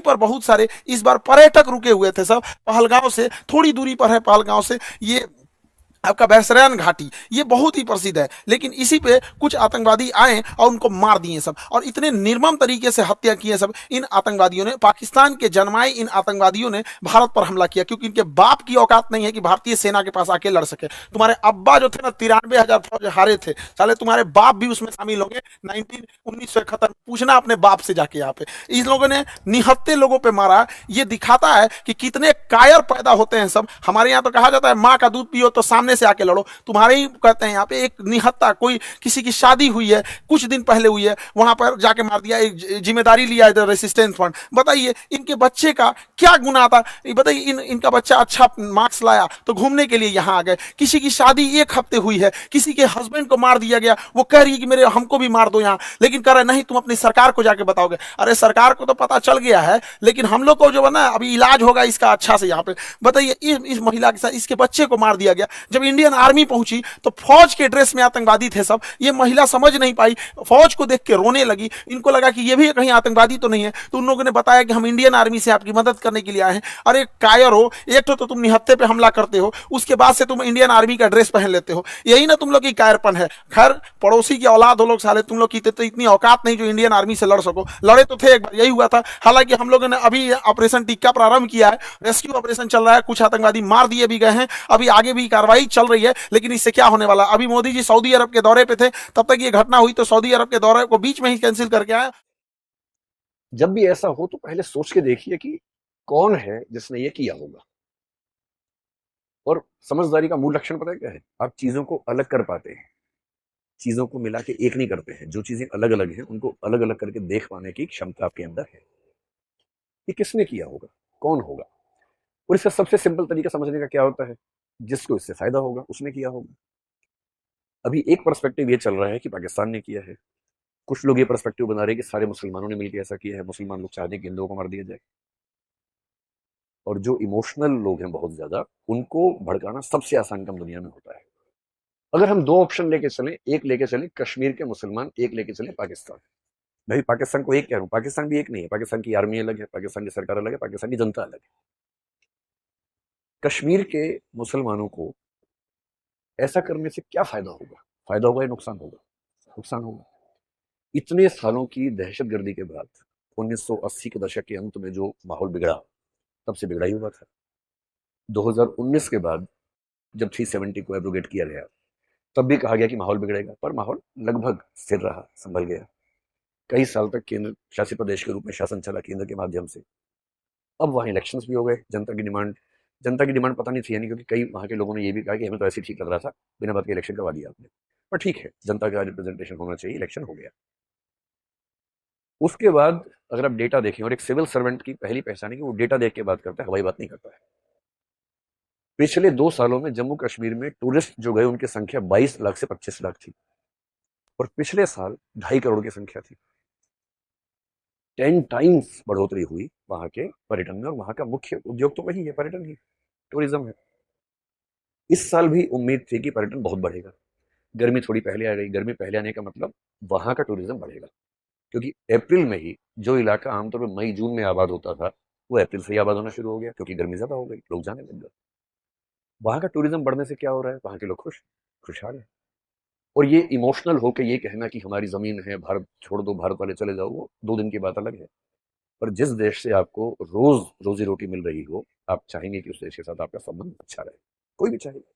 पर बहुत सारे इस बार पर्यटक रुके हुए थे सब। पहलगांव से थोड़ी दूरी पर है, पहलगांव से ये आपका बैसरैन घाटी, ये बहुत ही प्रसिद्ध है। लेकिन इसी पे कुछ आतंकवादी आए और उनको मार दिए सब, और इतने निर्मम तरीके से हत्या किए सब इन आतंकवादियों ने। पाकिस्तान के जन्माए इन आतंकवादियों ने भारत पर हमला किया, क्योंकि इनके बाप की औकात नहीं है कि भारतीय सेना के पास आके लड़ सके। तुम्हारे अब्बा जो थे ना, 93,000 फौज हारे थे, साले तुम्हारे बाप भी उसमें शामिल होंगे। 1971 पूछना अपने बाप से जाके। यहाँ पे इन लोगों ने निहत्ते लोगों पे मारा। ये दिखाता है कि कितने कायर पैदा होते हैं सब। हमारे यहाँ तो कहा जाता है माँ का दूध पियो तो सामने से आके लड़ो। तुम्हारे ही कहते हैं यहाँ पे एक निहत्ता, कोई किसी की शादी हुई है, कुछ दिन पहले हुई है, वहां पर जाके मार दिया। एक जिम्मेदारी लिया इधर रेसिस्टेंस फ्रंट। बताइए इनके बच्चे का क्या गुनाह था? बताइए इनका बच्चा अच्छा मार्क्स लाया तो घूमने के लिए यहाँ आ गए। किसी की शादी एक हफ्ते हुई है, किसी के हस्बैंड को मार दिया गया, वो कह रही है कि मेरे हमको भी मार दो यहाँ, लेकिन कह रहे नहीं तुम अपनी सरकार को जाके बताओगे। अरे सरकार को तो पता चल गया है, लेकिन हम लोग को जो है ना अभी इलाज होगा इसका अच्छा से यहाँ पे। बताइए इस महिला के साथ इसके बच्चे को मार दिया गया। जब इंडियन आर्मी पहुंची तो फौज के ड्रेस में आतंकवादी थे सब। ये महिला समझ नहीं पाई, फौज को देख के रोने लगी। इनको लगा कि ये भी कहीं आतंकवादी तो नहीं है। तो उन लोगों ने बताया कि हम इंडियन आर्मी से आपकी मदद करने के लिए आए हैं। अरे कायर हो, एक तो तुम निहत्थे पे हमला करते हो, उसके बाद से तुम इंडियन आर्मी का ड्रेस पहन लेते हो। यही ना तुम लोग की कायरपन है। खैर पड़ोसी की औलाद हो लोग साले, तुम लोग की तो इतनी औकात नहीं जो इंडियन आर्मी से लड़ सको। लड़े तो थे एक बार, यही हुआ था। हालांकि हम लोगों ने अभी ऑपरेशन टिक्का प्रारंभ किया है, रेस्क्यू ऑपरेशन चल रहा है, कुछ आतंकवादी मार दिए भी गए हैं, अभी आगे भी कार्रवाई चल रही है। लेकिन इससे क्या होने वाला? अभी मोदी जी सऊदी अरब के दौरे पे थे, तब तक ये घटना हुई तो सऊदी अरब के दौरे को बीच में ही कैंसिल करके आए। जब भी ऐसा हो तो पहले सोच के देखिए कि कौन है जिसने ये किया होगा। और समझदारी का मूल लक्षण पता है क्या है? आप चीजों को अलग कर पाते हैं, चीजों को मिला के एक नहीं करते हैं। जो चीजें अलग अलग हैं उनको अलग अलग करके देख पाने की क्षमता आपके अंदर है। ये किसने किया होगा, कौन होगा? और इसका सबसे सिंपल तरीका समझने का क्या होता है? जिसको इससे फायदा होगा उसने किया होगा। अभी एक पर्सपेक्टिव ये चल रहा है कि पाकिस्तान ने किया है, कुछ लोग ये पर्सपेक्टिव बना रहे हैं कि सारे मुसलमानों ने मिलकर ऐसा किया है, मुसलमान लोग चाहते हैं कि हिंदुओं को मार दिया जाए। और जो इमोशनल लोग हैं बहुत ज्यादा, उनको भड़काना सबसे आसान काम दुनिया में होता है। अगर हम दो ऑप्शन लेके चले, एक लेके चले कश्मीर के मुसलमान, एक लेके चले पाकिस्तान। भाई पाकिस्तान को एक कह रहा हूं, पाकिस्तान भी एक नहीं है। पाकिस्तान की आर्मी अलग है, पाकिस्तान की सरकार अलग है, पाकिस्तान की जनता अलग है। कश्मीर के मुसलमानों को ऐसा करने से क्या फायदा होगा? फायदा होगा या नुकसान होगा? नुकसान होगा। इतने सालों की दहशतगर्दी के बाद 1980 के दशक के अंत में जो माहौल बिगड़ा, तब से बिगड़ा ही हुआ था। 2019 के बाद जब 370 को एब्रोगेट किया गया, तब भी कहा गया कि माहौल बिगड़ेगा, पर माहौल लगभग स्थिर रहा, संभल गया। कई साल तक केंद्र शासित प्रदेश के रूप में शासन चला केंद्र के माध्यम से। अब वहाँ इलेक्शंस भी हो गए। जनता की डिमांड पता नहीं थी, यानी क्योंकि कई वहाँ के लोगों ने ये भी कहा कि हमें तो ऐसे ठीक लग रहा था, बिना बात के इलेक्शन करवा दिया आपने। पर ठीक है, जनता का रिप्रेजेंटेशन होना चाहिए, इलेक्शन हो गया। उसके बाद अगर आप डेटा देखें, और एक सिविल सर्वेंट की पहली पहचान है कि वो डेटा देख के बात करता है, हवाई बात नहीं करता है। पिछले 2 सालों में जम्मू कश्मीर में टूरिस्ट जो गए उनकी संख्या 22 लाख से 25 लाख थी, और पिछले साल 2.5 करोड़ की संख्या थी। 10 टाइम्स बढ़ोतरी हुई वहां के पर्यटन में। और वहां का मुख्य उद्योग तो वही है, पर्यटन ही, टूरिज्म है। इस साल भी उम्मीद थी कि पर्यटन बहुत बढ़ेगा। गर्मी थोड़ी पहले आ गई। गर्मी पहले आने का मतलब वहां का टूरिज्म बढ़ेगा, क्योंकि अप्रैल में ही जो इलाका आमतौर पर मई जून में आबाद होता था, वो अप्रैल से ही आबाद होना शुरू हो गया, क्योंकि गर्मी ज्यादा हो गई, लोग जाने लग गए। वहां का टूरिज्म बढ़ने से क्या हो रहा है? वहां के लोग खुशहाल है। और ये इमोशनल होकर ये कहना कि हमारी जमीन है, भारत छोड़ दो, भारत वाले चले जाओ, वो 2 दिन की बात अलग है। पर जिस देश से आपको रोज रोजी रोटी मिल रही हो, आप चाहेंगे कि उस देश के साथ आपका संबंध अच्छा रहे। कोई भी चाहेगा।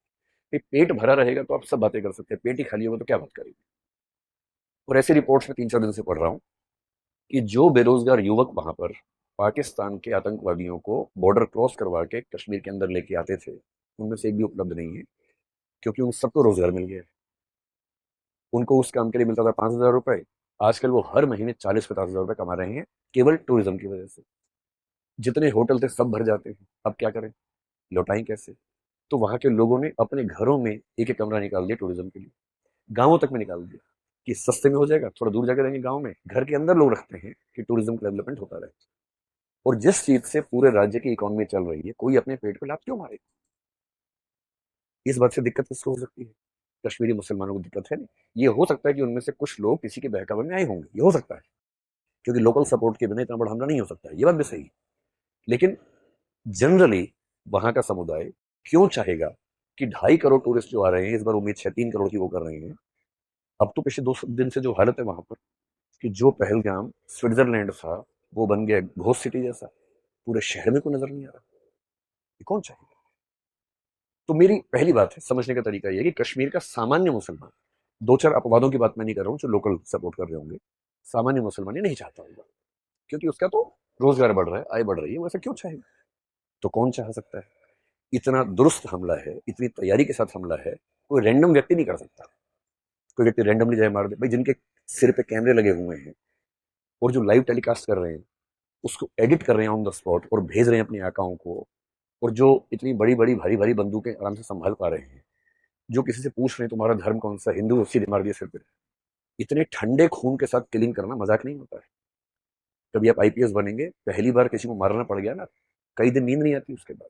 पेट भरा रहेगा तो आप सब बातें कर सकते हैं, पेट ही खाली होगा तो क्या बात करेंगे? और ऐसी रिपोर्ट्स में 3-4 दिन से पढ़ रहा हूँ कि जो बेरोजगार युवक वहां पर पाकिस्तान के आतंकवादियों को बॉर्डर क्रॉस करवा के कश्मीर के अंदर लेके आते थे, उनमें से एक भी उपलब्ध नहीं है, क्योंकि उन सबको रोजगार मिल गया है। उनको उस काम के लिए मिलता था 5,000 रुपए, आजकल वो हर महीने 40-50 हजार रुपए कमा रहे हैं, केवल टूरिज्म की वजह से। जितने होटल थे सब भर जाते हैं। अब क्या करें, लौटाएं कैसे? तो वहां के लोगों ने अपने घरों में एक एक कमरा निकाल दिया टूरिज्म के लिए, गांवों तक में निकाल दिया कि सस्ते में हो जाएगा, थोड़ा दूर जाकर रहेंगे गांव में, घर के अंदर लोग रखते हैं कि टूरिज्म का डेवलपमेंट होता रहे। और जिस चीज से पूरे राज्य की इकोनॉमी चल रही है, कोई अपने पेट पे लात क्यों मारे? इस बात से दिक्कत किसको हो सकती है? कश्मीरी मुसलमानों को दिक्कत है नहीं। ये हो सकता है कि उनमें से कुछ लोग किसी के बहकावे में आए होंगे, ये हो सकता है, क्योंकि लोकल सपोर्ट के बिना इतना बड़ा हमला नहीं हो सकता है, ये बात भी सही है। लेकिन जनरली वहां का समुदाय क्यों चाहेगा कि 2.5 करोड़ टूरिस्ट जो आ रहे हैं, इस बार उम्मीद 3 करोड़ की वो कर रहे हैं। अब तो पिछले 2 दिन से जो हालत है वहां पर, कि जो पहलगाम स्विट्जरलैंड था वो बन गया घोस्ट सिटी जैसा, पूरे शहर में कोई नजर नहीं आ रहा। ये कौन चाहेगा? तो मेरी पहली बात है, समझने का तरीका यह कि कश्मीर का सामान्य मुसलमान, 2-4 अपवादों की बात मैं नहीं कर रहा हूं जो लोकल सपोर्ट कर रहे होंगे, सामान्य मुसलमान ये नहीं चाहता होगा, क्योंकि उसका तो रोजगार बढ़ रहा है, आय बढ़ रही है, वैसे क्यों चाहेगा? तो कौन चाह सकता है? इतना दुरुस्त हमला है, इतनी तैयारी के साथ हमला है, कोई रैंडम व्यक्ति नहीं कर सकता। कोई व्यक्ति रैंडमली जाए मार दे भाई? जिनके सिर पे कैमरे लगे हुए हैं और जो लाइव टेलीकास्ट कर रहे हैं, उसको एडिट कर रहे हैं ऑन द स्पॉट और भेज रहे हैं अपने आकाओं को, और जो इतनी बड़ी बड़ी भारी भारी बंदूकें आराम से संभाल पा रहे हैं, जो किसी से पूछ रहे हैं तुम्हारा धर्म कौन सा, हिंदू, सीधे मार दिया सिर पे। इतने ठंडे खून के साथ किलिंग करना मजाक नहीं होता है। कभी आप आईपीएस बनेंगे, पहली बार किसी को मारना पड़ गया ना, कई दिन नींद नहीं आती उसके बाद।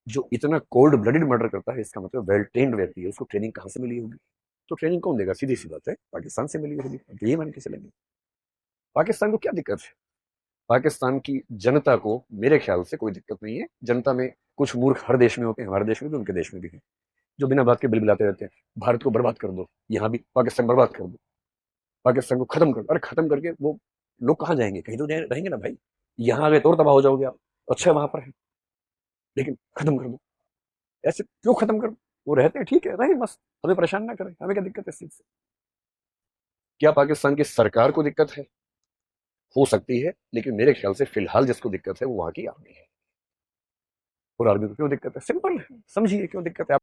जो इतना कोल्ड ब्लडेड मर्डर करता है, इसका मतलब वेल ट्रेन्ड व्यक्ति है, उसको ट्रेनिंग कहाँ से मिली होगी? तो ट्रेनिंग कौन देगा? सीधी सी बात है, पाकिस्तान से मिली होगी। तो ये मान के चलेंगे। पाकिस्तान को क्या दिक्कत है? पाकिस्तान की जनता को मेरे ख्याल से कोई दिक्कत नहीं है। जनता में कुछ मूर्ख हर देश में होते हैं, हमारे देश में भी, उनके देश में भी है, जो बिना बात के बिलबिलाते रहते हैं, भारत को बर्बाद कर दो, यहाँ भी पाकिस्तान बर्बाद कर दो, पाकिस्तान को खत्म कर दो। अरे खत्म करके वो लोग कहाँ जाएंगे? कहीं तो रहेंगे ना भाई। यहाँ आ गए तो और तबाह हो जाओगे आप। अच्छा वहां पर है, लेकिन खत्म कर दो। ऐसे क्यों खत्म कर दो? वो रहते हैं, ठीक है, रहे मस्त, हमें परेशान ना करें, हमें क्या दिक्कत है इस चीज से? क्या पाकिस्तान की सरकार को दिक्कत है? हो सकती है, लेकिन मेरे ख्याल से फिलहाल जिसको दिक्कत है वो वहां की आर्मी है। और आर्मी को क्यों दिक्कत है? सिंपल है, समझिए क्यों दिक्कत है।